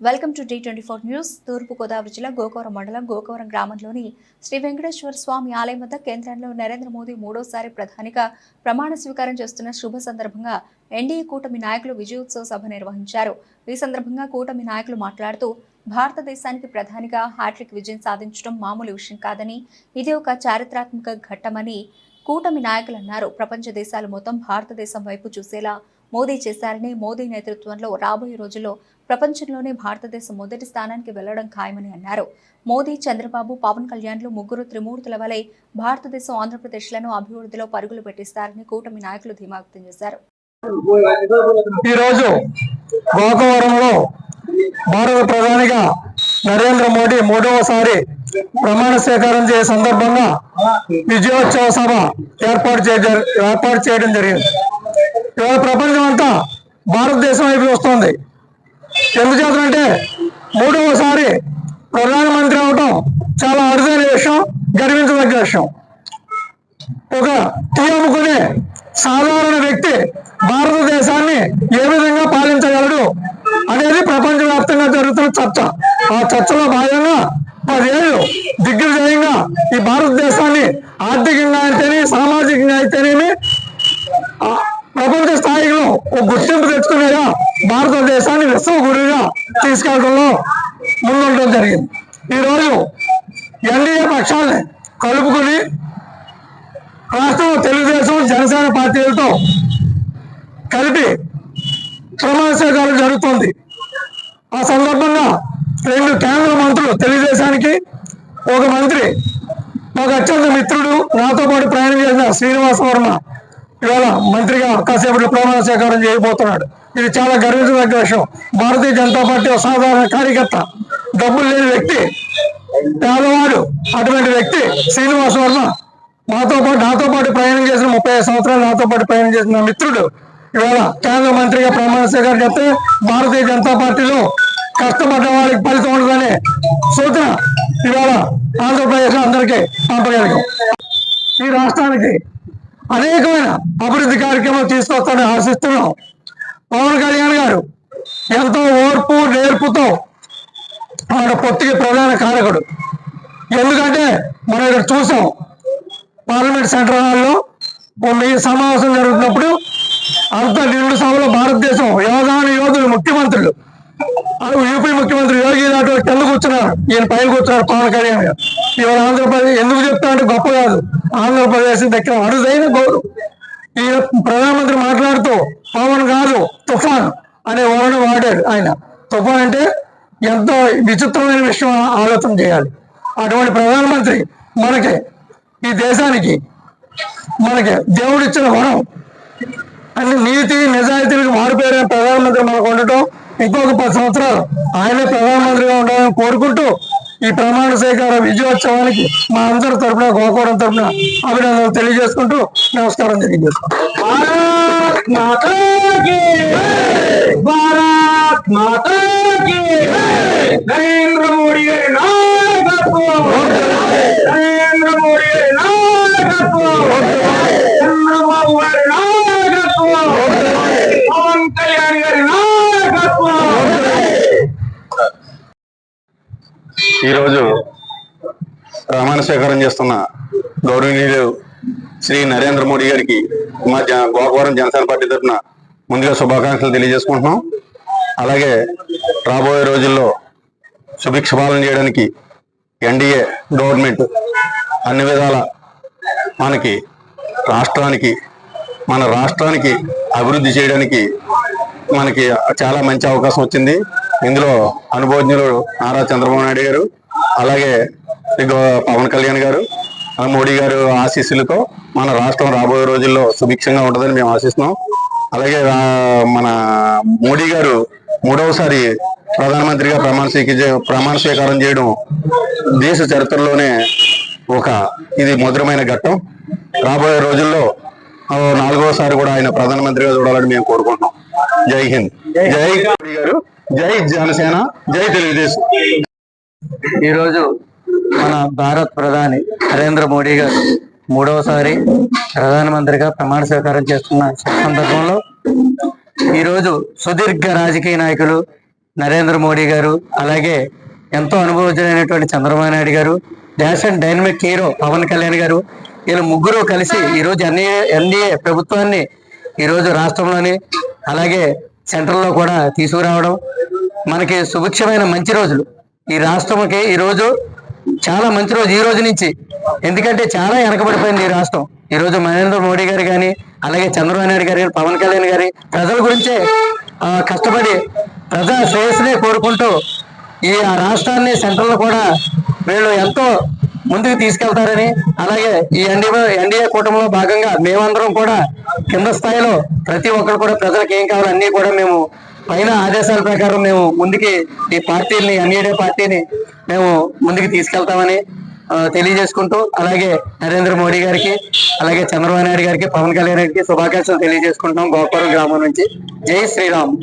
Welcome to D24 news. తూర్పు గోదావరి జిల్లా గోకవరం మండలం గోకవరం గ్రామంలోని శ్రీ వెంకటేశ్వర స్వామి ఆలయం వద్ద కేంద్రంలో నరేంద్ర మోదీ మూడోసారి ప్రధానిగా ప్రమాణ స్వీకారం చేస్తున్న శుభ సందర్భంగా ఎన్డీఏ కూటమి నాయకులు విజయోత్సవ సభ నిర్వహించారు. ఈ సందర్భంగా కూటమి నాయకులు మాట్లాడుతూ భారతదేశానికి ప్రధానిగా హ్యాట్రిక్ విజయం సాధించడం మామూలు విషయం కాదని, ఇది ఒక చారిత్రాత్మక ఘట్టమని కూటమి నాయకులు అన్నారు. ప్రపంచ దేశాలు మొత్తం భారతదేశం వైపు చూసేలా మోదీ చేశారని, మోదీ నేతృత్వంలో రాబోయే రోజుల్లో ప్రపంచంలోనే భారతదేశం మొదటి స్థానానికి వెళ్లడం ఖాయమని అన్నారు. మోదీ, చంద్రబాబు, పవన్ కళ్యాణ్లు ముగ్గురు త్రిమూర్తుల వలె భారతదేశం, ఆంధ్రప్రదేశ్లను అభివృద్ధిలో పరుగులు పెట్టిస్తారని కూటమి నాయకులు ధీమా వ్యక్తం చేశారు. ఈరోజు గోకవరంలో భారత ప్రధానిగా నరేంద్ర మోడీ మూడవసారి ప్రమాణ స్వీకారం చేసే సందర్భంగా విజయోత్సవ సభ ఏర్పాటు చేయడం జరిగింది. ఇవాళ ప్రపంచం అంతా భారతదేశం వైపు వస్తుంది. ఎందుచేతంటే మూడవసారి ప్రధానమంత్రి అవటం చాలా అరుదైన విషయం, గర్వించదగ్గ విషయం. ఒక టీ అమ్ముకునే సాధారణ వ్యక్తి భారతదేశాన్ని ఏ విధంగా పాలించగలడు అనేది ప్రపంచవ్యాప్తంగా జరుగుతున్న చర్చ. ఆ చర్చలో భాగంగా 10 ఏళ్ళు దిగ్విజయంగా ఈ భారతదేశాన్ని ఆర్థికంగా అయితేనే, సామాజికంగా అయితేనేమి ప్రపంచ స్థాయిలో ఒక గుర్తింపు తెచ్చుకునేలా భారతదేశాన్ని విశ్వగురుగా తీసుకెళ్లడంలో ముందుండడం జరిగింది. ఈరోజు ఎన్డీఏ పక్షాన్ని కలుపుకుని రాష్ట్రంలో తెలుగుదేశం, జనసేన పార్టీలతో కలిపి ప్రమాణ స్వీకారం జరుగుతుంది. ఆ సందర్భంగా 2 కేంద్ర మంత్రులు తెలుగుదేశానికి, ఒక మంత్రి, ఒక అత్యంత మిత్రుడు, నాతో పాటు ప్రయాణం చేసిన శ్రీనివాస వర్మ ఇవాళ మంత్రిగా కాసేపట్లో ప్రమాణ స్వీకారం చేయబోతున్నాడు. ఇది చాలా గర్వించదగ్గ విషయం. భారతీయ జనతా పార్టీ సాధారణ కార్యకర్త, డబ్బులు లేని వ్యక్తి, పేదవాడు, అటువంటి వ్యక్తి శ్రీనివాస వర్మ నాతో పాటు ప్రయాణం చేసిన 35 సంవత్సరాలు నాతో పాటు ప్రయాణం చేసిన మిత్రుడు ఇవాళ కేంద్ర మంత్రిగా ప్రమాణ స్వీకారం చేస్తే భారతీయ జనతా పార్టీలో కష్టపడ్డ వాళ్ళకి ఫలితం ఉండదనే సూచన ఇవాళ ఆంధ్రప్రదేశ్ అందరికీ పంపగలిగాం. ఈ రాష్ట్రానికి అనేకమైన అభివృద్ధి కార్యక్రమాలు తీసుకొస్తాడని ఆశిస్తున్నాం. పవన్ కళ్యాణ్ గారు ఎంతో ఓర్పు, నేర్పుతో ఆయన పొత్తికి ప్రధాన కారకుడు. ఎందుకంటే మనం ఇక్కడ చూసాం, పార్లమెంట్ సెంట్రల్ హాల్లో మీ సమావేశం జరుగుతున్నప్పుడు అంత నిండు సభలో భారతదేశం యోధులు, ముఖ్యమంత్రులు, యూపీ ముఖ్యమంత్రి యోగి ఆదిత్యనాథ్ కింద కూర్చున్నారు, ఈయన పైన కూర్చున్నారు పవన్ కళ్యాణ్ గారు. ఇవాళ ఆంధ్రప్రదేశ్ ఎందుకు చెప్తా అంటే గొప్ప కాదు, ఆంధ్రప్రదేశ్ దగ్గర అరుదైన గౌరవం. ఈ ప్రధానమంత్రి మాట్లాడుతూ పవన్ కాదు తుఫాన్ అనే వర్ణం వాడాడు. ఆయన తుఫాన్ అంటే ఎంతో విచిత్రమైన విషయం ఆలోచన చేయాలి. అటువంటి ప్రధానమంత్రి మనకి, ఈ దేశానికి మనకి దేవుడిచ్చిన వరం. అన్ని నీతి నిజాయితీలకు మారిపోయిన ప్రధానమంత్రి మనకు ఉండటం, ఇంకొక 10 సంవత్సరాలు ఆయనే ప్రధానమంత్రిగా ఉండాలని కోరుకుంటూ ఈ ప్రమాణ స్వీకార విజయోత్సవానికి మా అందరి తరఫున, గోకవరం తరఫున అభినందనలు తెలియజేసుకుంటూ నమస్కారం తెలియజేసుకుంటాం. నరేంద్ర మోడీ గారి నాయకత్వం, నరేంద్ర మోడీ గారి నాయకత్వం, చంద్రబాబు గారి నాయకత్వం, పవన్ కళ్యాణ్ గారి నాయకత్వం. ఈరోజు ప్రమాణ స్వీకారం చేస్తున్న గౌరవనీయులు శ్రీ నరేంద్ర మోడీ గారికి మా గోకవరం జనసేన పార్టీ తరఫున ముందుగా శుభాకాంక్షలు తెలియజేసుకుంటున్నాం. అలాగే రాబోయే రోజుల్లో సుభిక్ష పాలన చేయడానికి ఎన్డీఏ గవర్నమెంట్ అన్ని విధాల మనకి మన రాష్ట్రానికి అభివృద్ధి చేయడానికి మనకి చాలా మంచి అవకాశం వచ్చింది. ఇందులో అనుభవజ్ఞులు నారా చంద్రబాబు నాయుడు గారు, అలాగే పవన్ కళ్యాణ్ గారు, మోడీ గారు ఆశీస్సులతో మన రాష్ట్రం రాబోయే రోజుల్లో సుభిక్షంగా ఉంటుందని మేము ఆశిస్తున్నాం. అలాగే మన మోడీ గారు మూడవసారి ప్రధానమంత్రిగా ప్రమాణ స్వీకారం చేయడం దేశ చరిత్రలోనే ఇది మధురమైన ఘట్టం. రాబోయే రోజుల్లో 4వసారి కూడా ఆయన ప్రధానమంత్రిగా చూడాలని మేము కోరుకుంటున్నాం. జై హింద్, జై మోడీ గారు, జై జనసేన, జై తెలుగుదేశం. ఈరోజు మన భారత ప్రధాని నరేంద్ర మోడీ గారు మూడవసారి ప్రధానమంత్రిగా ప్రమాణ స్వీకారం చేస్తున్న సందర్భంలో ఈరోజు సుదీర్ఘ రాజకీయ నాయకులు, నరేంద్ర మోడీ గారు, అలాగే ఎంతో అనుభవజ్ఞులైనటువంటి Chandrababu Naidu garu, dash and dynamic hero Pawan Kalyan garu, వీళ్ళు ముగ్గురు కలిసి ఈరోజు ఎన్డీఏ ప్రభుత్వాన్ని ఈరోజు రాష్ట్రంలోని అలాగే సెంట్రల్లో కూడా తీసుకురావడం మనకి సుభిక్షమైన మంచి రోజులు. ఈ రాష్ట్రంకి ఈ రోజు చాలా మంచి రోజు, ఈ రోజు నుంచి. ఎందుకంటే చాలా వెనకబడిపోయింది ఈ రాష్ట్రం. ఈ రోజు నరేంద్ర మోడీ గారు కానీ, అలాగే చంద్రబాబు నాయుడు గారు, పవన్ కళ్యాణ్ గారి ప్రజల గురించే కష్టపడి ప్రజా శ్రేయస్సునే కోరుకుంటూ ఈ రాష్ట్రాన్ని సెంట్రల్ కూడా వీళ్ళు ఎంతో ముందుకు తీసుకెళ్తారని, అలాగే ఈ ఎన్డీఏ కూటమిలో భాగంగా మేమందరం కూడా కింద స్థాయిలో ప్రతి ఒక్కరు కూడా ప్రజలకు ఏం కావాలో అన్ని కూడా మేము పైన ఆదేశాల ప్రకారం మేము ముందుకి ఈ పార్టీని, ఎన్డీఏ పార్టీని మేము ముందుకు తీసుకెళ్తామని తెలియజేసుకుంటూ, అలాగే నరేంద్ర మోడీ గారికి, అలాగే చంద్రబాబు నాయుడు గారికి, పవన్ కళ్యాణ్ గారికి శుభాకాంక్షలు తెలియజేసుకుంటున్నాం గోకవరం గ్రామం నుంచి. జై శ్రీరామ్.